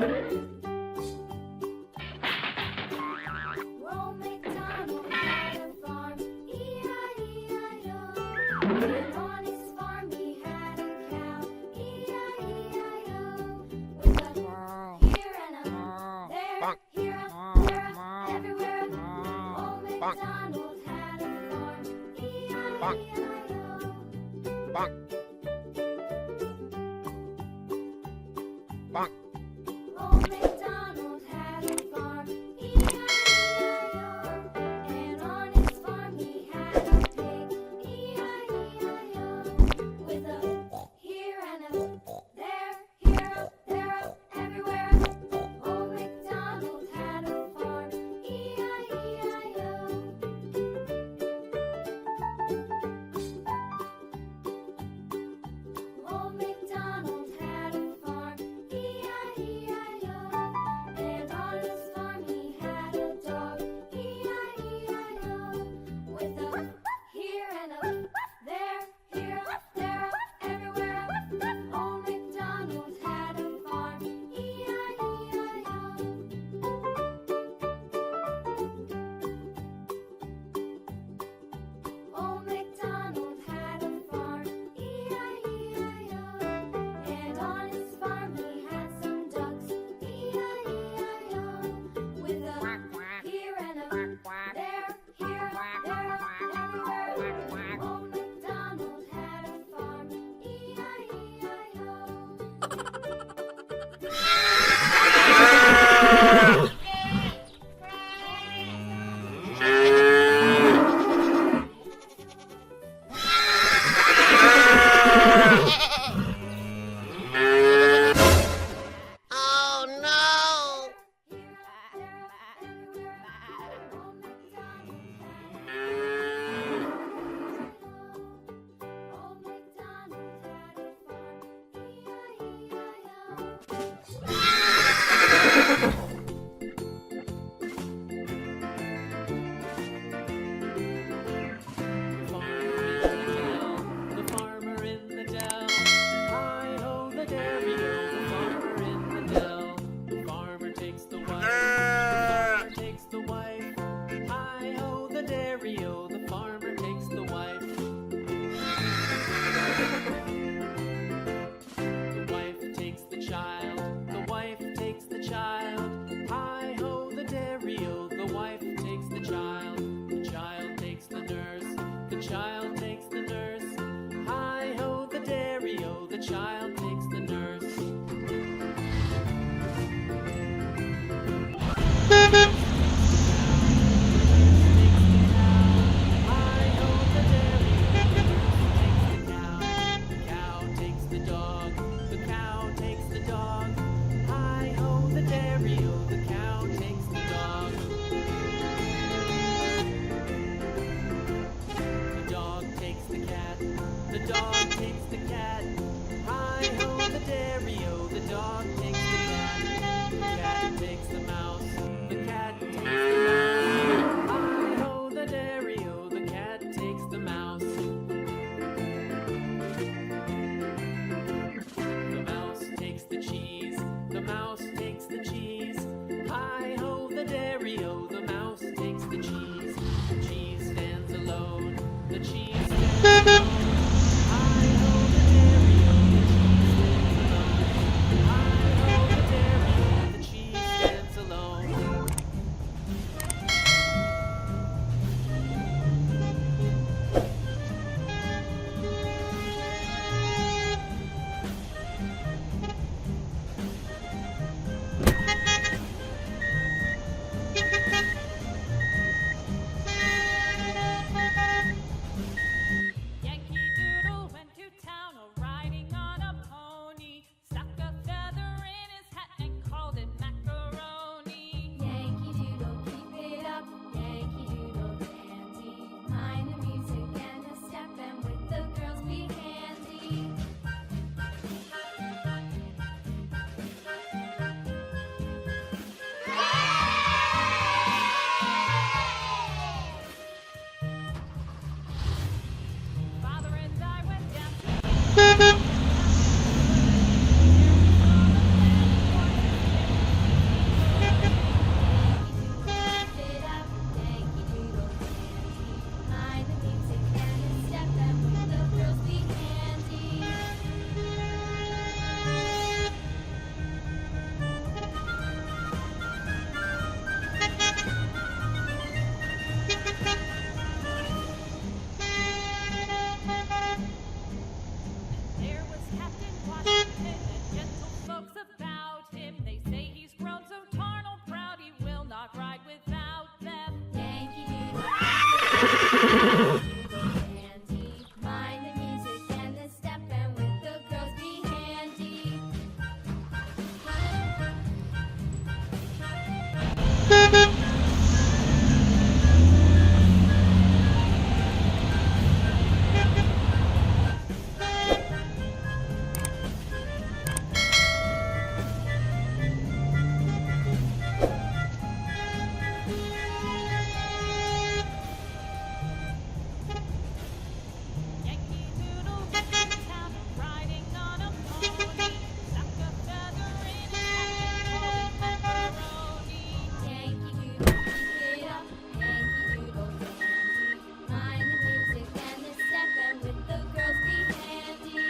Old MacDonald had a farm, E-I-E-I-O. And on his farm he had a cow, E-I-E-I-O. With a here and a there, here a there, everywhere. Old MacDonald had a farm, E-I-E-I-O. Old MacDonald had a farm, E-I-E-I-O. And on his farm he had a pig, E-I-E-I-O. With a here and a there, here up, there up, everywhere. Old MacDonald had a farm, E-I-E-I-O. Old MacDonald had a farm, E-I-E-I-O. And on his farm he had a dog, E-I-E-I-O. With a here and a there, here up, there up, everywhere. Old MacDonald had a farm, E-I-E-I-O. Old MacDonald had a farm, E-I-E-I-O. And on his farm he had some ducks, E-I-E-I-O. With a here and a there, here, there, everywhere. Old MacDonald had a farm, E-I-E-I-O. Oh no! Here, there, everywhere. Old MacDonald had a farm, E-I-E-I-O. Old MacDonald had a farm, E-I-E-I-O. Handy, mind the music and the step, and with the girls be handy. Yankee Doodle goes to town, riding on a pony. Stuck a feather in his hat, macaroni. Yankee Doodle, pick it up. Yankee Doodle dandy. Mind the music and the step, and with the girls be handy.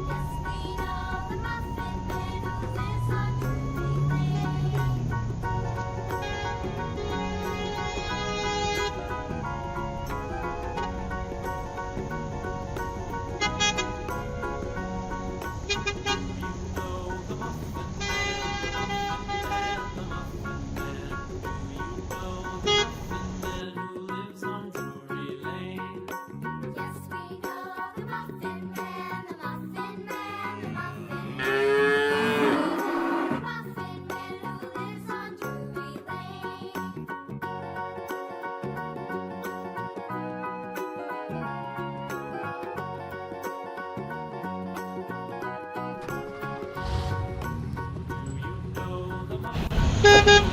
Yes, we know the Muffin Man who lives on Drury Lane. Yes, we know the Muffin Man, the Muffin Man, the Muffin Man. The Muffin Man who lives on Drury Lane. No.